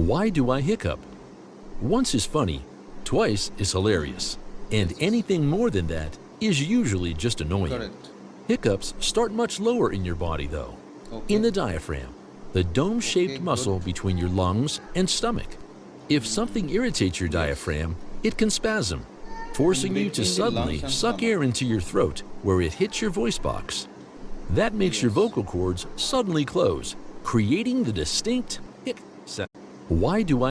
Why do I hiccup? Once is funny, twice is hilarious, and anything more than that is usually just annoying. Correct. Hiccups start much lower in your body though, Okay. in the diaphragm, the dome-shaped Okay, muscle good. between your lungs and stomach. If something irritates your diaphragm, it can spasm, forcing you to Between the suddenly lungs and suck stomach. air into your throat where it hits your voice box. That makes your vocal cords suddenly close, creating the distinct hic sound. Why do I